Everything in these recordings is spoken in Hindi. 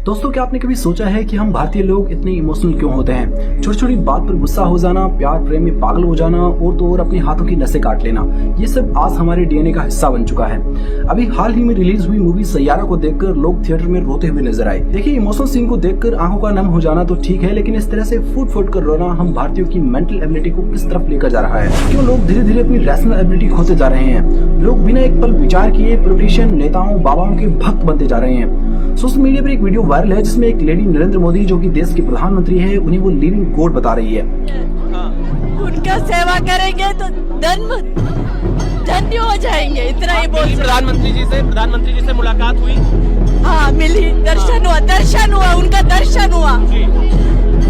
दोस्तों, क्या आपने कभी सोचा है कि हम भारतीय लोग इतने इमोशनल क्यों होते हैं? छोटी छोटी बात पर गुस्सा हो जाना, प्यार प्रेम में पागल हो जाना और तो और अपने हाथों की नसें काट लेना, ये सब आज हमारे डीएनए का हिस्सा बन चुका है। अभी हाल ही में रिलीज हुई मूवी सैयारा को देखकर लोग थिएटर में रोते हुए नजर आए। देखिए, इमोशनल सीन को देखकर आंखों का नम हो जाना तो ठीक है, लेकिन इस तरह से फूट फूट कर रोना हम भारतीयों की मेंटल एबिलिटी को किस तरफ लेकर जा रहा है? क्यों लोग धीरे धीरे अपनी रैशनल एबिलिटी खोते जा रहे हैं? लोग बिना एक पल विचार किए पॉलिटिशियन, नेताओं, बाबाओं के भक्त बनते जा रहे हैं। सोशल मीडिया पर एक वीडियो वायरल है जिसमें एक लेडी नरेंद्र मोदी, जो कि देश के प्रधानमंत्री है, उन्हें वो लिविंग गॉड बता रही है। उनका सेवा करेंगे तो धन्य हो जाएंगे, इतना ही बोल। प्रधानमंत्री जी से मुलाकात हुई? हाँ, मिली, दर्शन हुआ, उनका दर्शन हुआ,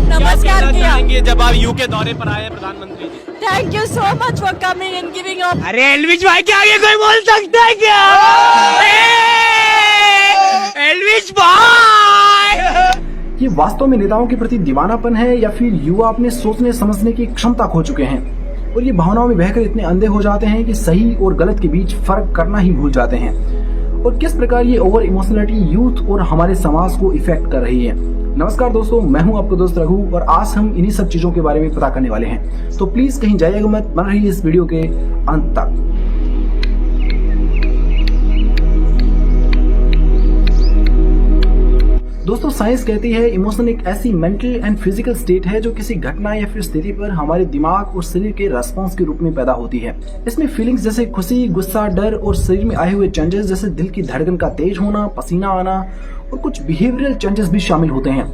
नमस्कार किया। जब आप यूके दौरे पर आए प्रधानमंत्री ji, thank you so much for coming and giving up. अरे एलविश भाई के आगे कोई बोल सकता है क्या? एलविश भाई, ये वास्तव में नेताओं के प्रति दीवानापन है या फिर युवा अपने सोचने समझने की क्षमता खो चुके हैं और ये भावनाओं में बहकर इतने अंधे हो जाते हैं कि सही और गलत के बीच फर्क करना ही भूल जाते हैं? और किस प्रकार ये ओवर इमोशनलिटी यूथ और हमारे समाज को इफेक्ट कर रही है? नमस्कार दोस्तों, मैं हूं आपका दोस्त रघु और आज हम इन्हीं सब चीजों के बारे में पता करने वाले हैं। तो प्लीज कहीं जाइएगा मत, बन रही इस वीडियो के अंत तक। दोस्तों, साइंस कहती है इमोशन एक ऐसी मेंटल एंड फिजिकल स्टेट है जो किसी घटना या फिर स्थिति पर हमारे दिमाग और शरीर के रेस्पॉन्स के रूप में पैदा होती है। इसमें फीलिंग्स जैसे खुशी, गुस्सा, डर और शरीर में आए हुए चेंजेस जैसे दिल की धड़कन का तेज होना, पसीना आना और कुछ बिहेवियरल चेंजेस भी शामिल होते हैं।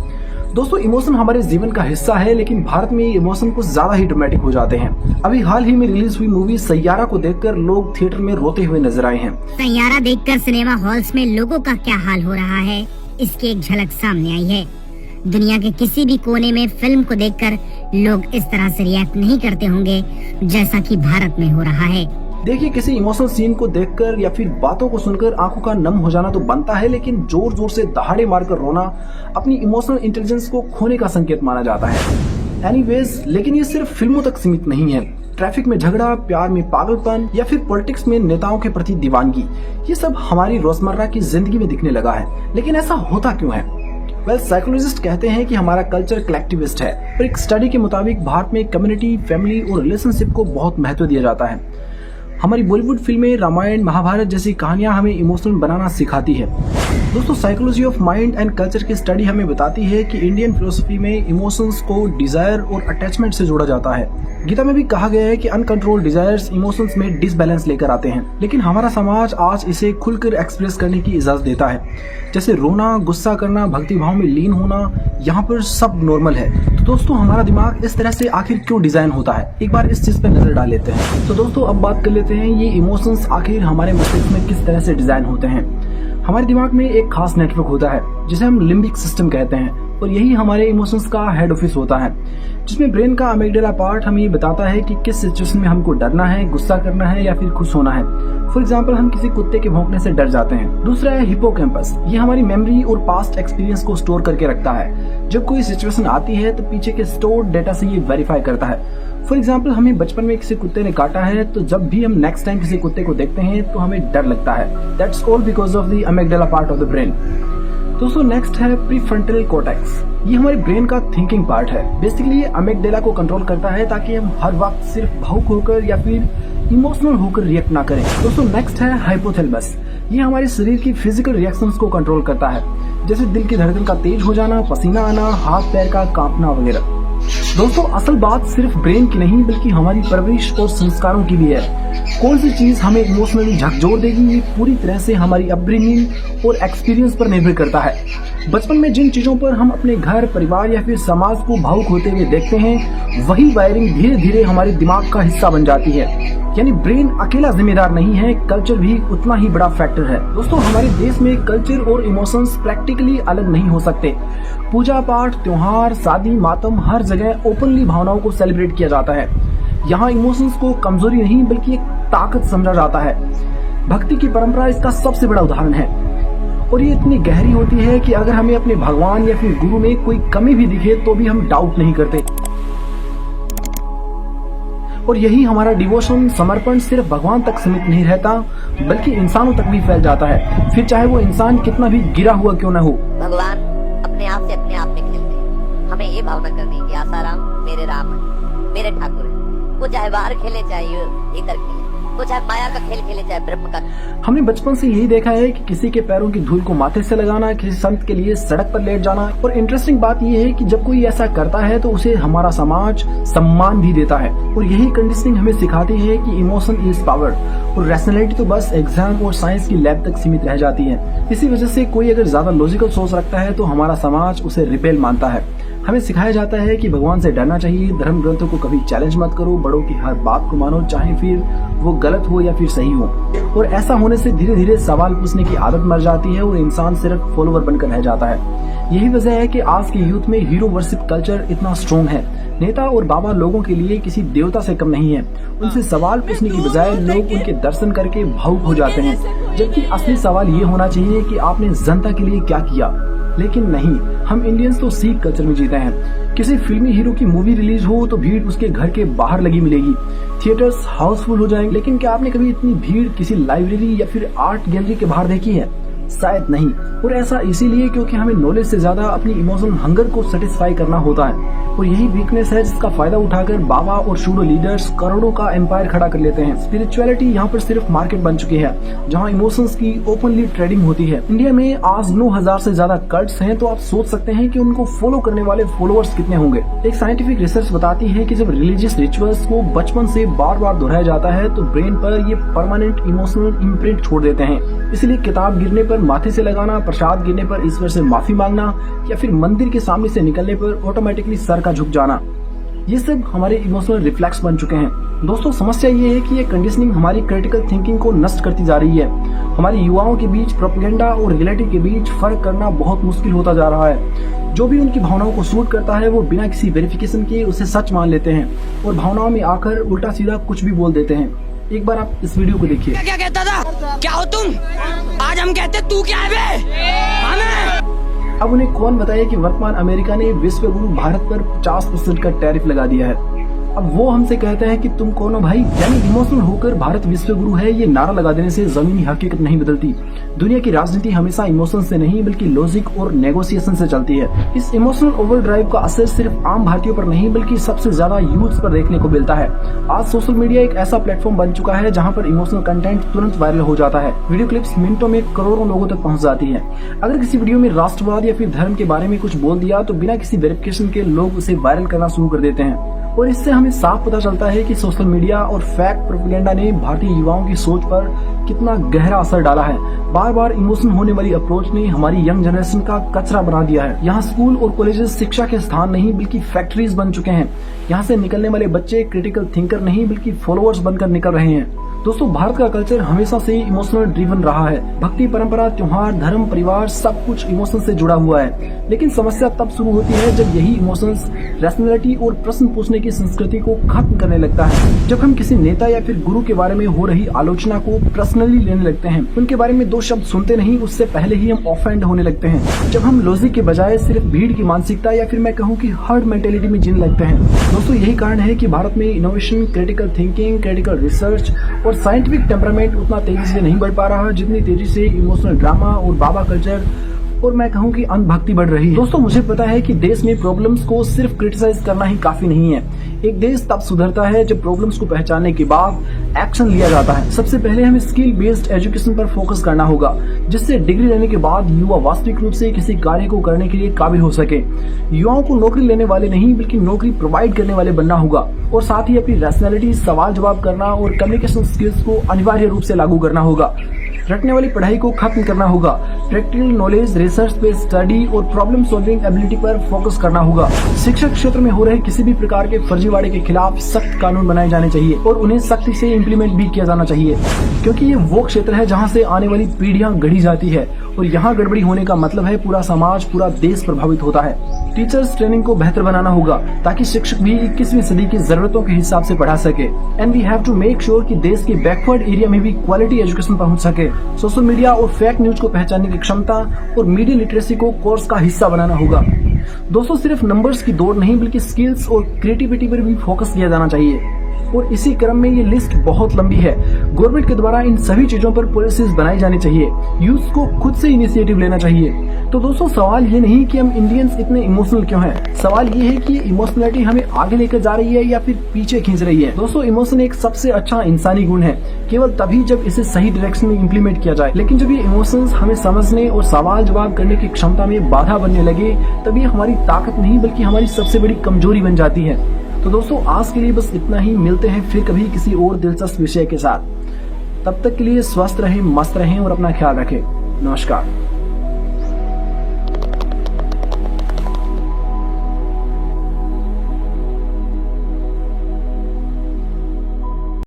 दोस्तों, इमोशन हमारे जीवन का हिस्सा है, लेकिन भारत में इमोशन कुछ ज्यादा ही ड्रामेटिक हो जाते हैं। अभी हाल ही में रिलीज हुई मूवी सैयारा को देखकर लोग थिएटर में रोते हुए नजर आए हैं। सैयारा देखकर सिनेमा हॉल्स में लोगों का क्या हाल हो रहा है, इसकी एक झलक सामने आई है। दुनिया के किसी भी कोने में फिल्म को देखकर लोग इस तरह से रिएक्ट नहीं करते होंगे जैसा कि भारत में हो रहा है। देखिए, किसी इमोशनल सीन को देखकर या फिर बातों को सुनकर आंखों का नम हो जाना तो बनता है, लेकिन जोर जोर से दहाड़े मारकर रोना अपनी इमोशनल इंटेलिजेंस को खोने का संकेत माना जाता है। एनीवेज, लेकिन ये सिर्फ फिल्मों तक सीमित नहीं है। ट्रैफिक में झगड़ा, प्यार में पागलपन या फिर पॉलिटिक्स में नेताओं के प्रति दीवानगी, ये सब हमारी रोजमर्रा की जिंदगी में दिखने लगा है। लेकिन ऐसा होता क्यों है? वेल, साइकोलॉजिस्ट कहते हैं कि हमारा कल्चर कलेक्टिविस्ट है और एक स्टडी के मुताबिक भारत में कम्युनिटी, फैमिली और रिलेशनशिप को बहुत महत्व दिया जाता है। हमारी बॉलीवुड फिल्में, रामायण, महाभारत जैसी कहानियां हमें इमोशनल बनाना सिखाती है। दोस्तों, psychology of mind and culture की स्टडी हमें बताती है कि इंडियन फिलोसफी में इमोशंस को डिजायर और अटैचमेंट से जोड़ा जाता है। गीता में भी कहा गया है कि अनकंट्रोल्ड डिजायर्स इमोशंस में डिसबैलेंस लेकर आते हैं, लेकिन हमारा समाज आज इसे खुलकर एक्सप्रेस करने की इजाजत देता है। जैसे रोना, गुस्सा करना, भक्ति भाव में लीन होना, यहाँ पर सब नॉर्मल है। तो दोस्तों, हमारा दिमाग इस तरह से आखिर क्यों डिजाइन होता है? एक बार इस चीज पर नजर डाल लेते हैं। तो दोस्तों, अब बात कर लेते हैं ये इमोशंस आखिर हमारे मस्तिष्क में किस तरह से डिजाइन होते हैं। हमारे दिमाग में एक खास नेटवर्क होता है जिसे हम लिम्बिक सिस्टम कहते हैं और यही हमारे इमोशंस का हेड ऑफिस होता है, जिसमें ब्रेन का अमिगडाला पार्ट हमें ये बताता है कि किस सिचुएशन में हमको डरना है, गुस्सा करना है या फिर खुश होना है। फॉर एग्जाम्पल, हम किसी कुत्ते के भौंकने से डर जाते हैं। दूसरा है हिपोकैम्पस। ये हमारी मेमोरी और पास्ट एक्सपीरियंस को स्टोर करके रखता है। जब कोई सिचुएशन आती है तो पीछे के स्टोर्ड डेटा से ये वेरीफाई करता है। फॉर एग्जाम्पल, हमें बचपन में किसी कुत्ते ने काटा है तो जब भी हम नेक्स्ट टाइम किसी कुत्ते को देखते हैं तो हमें डर लगता है। That's all because of the amygdala part of the brain. दोस्तों, नेक्स्ट है प्रीफ्रंटल कॉर्टेक्स। ये हमारे ब्रेन का थिंकिंग पार्ट है। बेसिकली ये अमिगडाला को कंट्रोल करता है ताकि हम हर वक्त सिर्फ भावुक होकर या फिर इमोशनल होकर रिएक्ट ना करें। दोस्तों, नेक्स्ट है हाइपोथैलेमस। ये हमारे शरीर की फिजिकल रिएक्शंस को कंट्रोल करता है, जैसे दिल की धड़कन का तेज हो जाना, पसीना आना, हाथ पैर का कांपना वगैरह। दोस्तों, असल बात सिर्फ ब्रेन की नहीं बल्कि हमारी परवरिश और संस्कारों की भी है। कौन सी चीज हमें इमोशनली झकझोर देगी, ये पूरी तरह से हमारी अपब्रिंगिंग और एक्सपीरियंस पर निर्भर करता है। बचपन में जिन चीजों पर हम अपने घर, परिवार या फिर समाज को भावुक होते हुए देखते हैं, वही वायरिंग धीरे धीरे हमारे दिमाग का हिस्सा बन जाती है। यानी ब्रेन अकेला जिम्मेदार नहीं है, कल्चर भी उतना ही बड़ा फैक्टर है। दोस्तों, हमारे देश में कल्चर और इमोशंस प्रैक्टिकली अलग नहीं हो सकते। पूजा पाठ, त्योहार, शादी, मातम, हर जगह ओपनली भावनाओं को सेलिब्रेट किया जाता है। यहाँ इमोशंस को कमजोरी नहीं बल्कि एक ताकत समझा जाता है। भक्ति की परंपरा इसका सबसे बड़ा उदाहरण है और ये इतनी गहरी होती है कि अगर हमें अपने भगवान या फिर गुरु में कोई कमी भी दिखे तो भी हम डाउट नहीं करते। और यही हमारा डिवोशन, समर्पण सिर्फ भगवान तक सीमित नहीं रहता बल्कि इंसानों तक भी फैल जाता है, फिर चाहे वो इंसान कितना भी गिरा हुआ क्यों न हो। भगवान अपने आप से अपने आप में खेलते हैं। हमें ये भावना करनी है कि आसाराम मेरे राम है, मेरे ठाकुर है। वो चाहे बाहर खेले, चाहे इधर खेले, वो चाहे माया का खेल खेले, चाहे ब्रह्म का। हमने बचपन से यही देखा है कि किसी के पैरों की धूल को माथे से लगाना, किसी संत के लिए सड़क पर लेट जाना। और इंटरेस्टिंग बात यह है कि जब कोई ऐसा करता है तो उसे हमारा समाज सम्मान भी देता है। और यही कंडीशनिंग हमें सिखाती है कि इमोशन इज पावर और रैशनैलिटी तो बस एग्जाम और साइंस की लैब तक सीमित रह जाती है। इसी वजह से कोई अगर ज्यादा लॉजिकल सोच रखता है तो हमारा समाज उसे रिपेल मानता है। हमें सिखाया जाता है कि भगवान से डरना चाहिए, धर्म ग्रंथों को कभी चैलेंज मत करो, बड़ों की हर बात को मानो, चाहे फिर वो गलत हो या फिर सही हो। और ऐसा होने से धीरे धीरे सवाल पूछने की आदत मर जाती है और इंसान सिर्फ फॉलोवर बनकर रह जाता है। यही वजह है कि आज के यूथ में हीरो वर्शिप कल्चर इतना स्ट्रॉन्ग है। नेता और बाबा लोगों के लिए किसी देवता से कम नहीं है। उनसे सवाल पूछने की बजाय लोग उनके दर्शन करके भावुक हो जाते हैं, जबकि असली सवाल ये होना चाहिए कि आपने जनता के लिए क्या किया। लेकिन नहीं, हम इंडियंस तो सिख कल्चर में जीते हैं। किसी फिल्मी हीरो की मूवी रिलीज हो तो भीड़ उसके घर के बाहर लगी मिलेगी, थिएटर्स हाउसफुल हो जाएंगे। लेकिन क्या आपने कभी इतनी भीड़ किसी लाइब्रेरी या फिर आर्ट गैलरी के बाहर देखी है? शायद नहीं। और ऐसा इसीलिए क्योंकि हमें नॉलेज से ज्यादा अपनी इमोशनल हंगर को सेटिस्फाई करना होता है। और यही वीकनेस है जिसका फायदा उठाकर बाबा और शूडो लीडर्स करोड़ों का एम्पायर खड़ा कर लेते हैं। स्पिरिचुअलिटी यहाँ पर सिर्फ मार्केट बन चुकी है, जहाँ इमोशंस की ओपनली ट्रेडिंग होती है। इंडिया में आज 9,000 से ज्यादा कल्ट्स हैं, तो आप सोच सकते हैं कि उनको फॉलो करने वाले फॉलोअर्स कितने होंगे। एक साइंटिफिक रिसर्च बताती है कि जब रिलीजियस रिचुअल्स को बचपन से बार बार दोहराया जाता है तो ब्रेन पर ये परमानेंट इमोशनल इम्प्रिंट छोड़ देते हैं। इसलिए किताब गिरने पर माथे से लगाना, प्रसाद गिरने पर ईश्वर से माफी मांगना या फिर मंदिर के सामने से निकलने पर ऑटोमेटिकली सर का झुक जाना, ये सब हमारे इमोशनल रिफ्लेक्स बन चुके हैं। दोस्तों, समस्या ये है कि ये कंडीशनिंग हमारी क्रिटिकल थिंकिंग को नष्ट करती जा रही है। हमारे युवाओं के बीच प्रोपेगेंडा और रियलिटी के बीच फर्क करना बहुत मुश्किल होता जा रहा है। जो भी उनकी भावनाओं को सूट करता है वो बिना किसी वेरिफिकेशन के उसे सच मान लेते हैं और भावनाओं में आकर उल्टा सीधा कुछ भी बोल देते हैं। एक बार आप इस वीडियो को देखिए। क्या कहता था? क्या हो तुम? आज हम कहते तू क्या है बे? अब उन्हें कौन बताए कि वर्तमान अमेरिका ने विश्व गुरु भारत पर 50% का टैरिफ लगा दिया है। अब वो हमसे कहते हैं कि तुम कौन हो भाई? यानी इमोशनल होकर भारत विश्व गुरु है ये नारा लगा देने से जमीनी हकीकत नहीं बदलती। दुनिया की राजनीति हमेशा इमोशन से नहीं बल्कि लॉजिक और नेगोशिएशन से चलती है। इस इमोशनल ओवरड्राइव का असर सिर्फ आम भारतीयों पर नहीं बल्कि सबसे ज्यादा यूथ पर देखने को मिलता है। आज सोशल मीडिया एक ऐसा प्लेटफॉर्म बन चुका है जहाँ पर इमोशनल कंटेंट तुरंत वायरल हो जाता है। वीडियो क्लिप्स मिनटों में करोड़ों लोगों तक पहुँच जाती है। अगर किसी वीडियो में राष्ट्रवाद या फिर धर्म के बारे में कुछ बोल दिया तो बिना किसी वेरिफिकेशन के लोग उसे वायरल करना शुरू कर देते हैं। और इससे हमें साफ पता चलता है कि सोशल मीडिया और फैक्ट प्रोपेगेंडा ने भारतीय युवाओं की सोच पर कितना गहरा असर डाला है। बार बार इमोशनल होने वाली अप्रोच ने हमारी यंग जनरेशन का कचरा बना दिया है। यहाँ स्कूल और कॉलेजेस शिक्षा के स्थान नहीं बल्कि फैक्ट्रीज बन चुके हैं। यहाँ से निकलने वाले बच्चे क्रिटिकल थिंकर नहीं बल्कि फॉलोअर्स बनकर निकल रहे हैं। दोस्तों, भारत का कल्चर हमेशा से इमोशनल ड्रिवन रहा है। भक्ति, परंपरा, त्योहार, धर्म, परिवार सब कुछ इमोशन से जुड़ा हुआ है। लेकिन समस्या तब शुरू होती है जब यही इमोशंस रैशनैलिटी और प्रश्न पूछने की संस्कृति को खत्म करने लगता है। जब हम किसी नेता या फिर गुरु के बारे में हो रही आलोचना को पर्सनली लेने लगते हैं, उनके बारे में दो शब्द सुनते नहीं उससे पहले ही हम ऑफेंड होने लगते हैं। जब हम लॉजिक के बजाय सिर्फ भीड़ की मानसिकता या फिर मैं कहूँ कि हर्ड मेंटेलिटी में जीने लगते हैं। दोस्तों, यही कारण है कि भारत में innovation, critical thinking, critical research और साइंटिफिक टेम्परामेंट उतना तेजी से नहीं बढ़ पा रहा जितनी तेजी से इमोशनल ड्रामा और बाबा कल्चर और मैं कहूँ कि अंधभक्ति बढ़ रही है। दोस्तों, मुझे पता है कि देश में प्रॉब्लम्स को सिर्फ क्रिटिसाइज करना ही काफी नहीं है। एक देश तब सुधरता है जब प्रॉब्लम्स को पहचानने के बाद एक्शन लिया जाता है। सबसे पहले हमें स्किल बेस्ड एजुकेशन पर फोकस करना होगा, जिससे डिग्री लेने के बाद युवा वास्तविक रूप से किसी कार्य को करने के लिए काबिल हो सके। युवाओं को नौकरी लेने वाले नहीं बल्कि नौकरी प्रोवाइड करने वाले बनना होगा। और साथ ही अपनी रैशनैलिटी, सवाल जवाब करना और कम्युनिकेशन स्किल्स को अनिवार्य रूप से लागू करना होगा। रटने वाली पढ़ाई को खत्म करना होगा। प्रैक्टिकल नॉलेज, रिसर्च पे स्टडी और प्रॉब्लम सॉल्विंग एबिलिटी पर फोकस करना होगा। शिक्षा क्षेत्र में हो रहे किसी भी प्रकार के फर्जीवाड़े के खिलाफ सख्त कानून बनाए जाने चाहिए और उन्हें सख्ती से इम्प्लीमेंट भी किया जाना चाहिए, क्योंकि ये वो क्षेत्र है जहाँ से आने वाली पीढ़ियां गढ़ी जाती है और यहाँ गड़बड़ी होने का मतलब है पूरा समाज, पूरा देश प्रभावित होता है। टीचर्स ट्रेनिंग को बेहतर बनाना होगा ताकि शिक्षक भी 21वीं सदी की जरूरतों के हिसाब से पढ़ा सके। And we have to make sure कि देश के बैकवर्ड एरिया में भी क्वालिटी एजुकेशन पहुंच सके। सोशल मीडिया और फेक न्यूज को पहचानने की क्षमता और मीडिया लिटरेसी को कोर्स का हिस्सा बनाना होगा। दोस्तों, सिर्फ नंबर्स की दौड़ नहीं बल्कि स्किल्स और क्रिएटिविटी पर भी फोकस किया जाना चाहिए। और इसी क्रम में ये लिस्ट बहुत लंबी है। गवर्नमेंट के द्वारा इन सभी चीजों पर पॉलिसीज बनाई जानी चाहिए, यूथ को खुद से इनिशिएटिव लेना चाहिए। तो दोस्तों सवाल ये नहीं कि हम इंडियंस इतने इमोशनल क्यों हैं, सवाल ये है कि इमोशनलिटी हमें आगे लेकर जा रही है या फिर पीछे खींच रही है। दोस्तों इमोशन एक सबसे अच्छा इंसानी गुण है, केवल तभी जब इसे सही डायरेक्शन में इम्प्लीमेंट किया जाए। लेकिन जब ये इमोशंस हमें समझने और सवाल जवाब करने की क्षमता में बाधा बनने लगे, तब ये हमारी ताकत नहीं बल्कि हमारी सबसे बड़ी कमजोरी बन जाती है। तो दोस्तों आज के लिए बस इतना ही, मिलते हैं फिर कभी किसी और दिलचस्प विषय के साथ। तब तक के लिए स्वस्थ रहें, मस्त रहें और अपना ख्याल रखें। नमस्कार।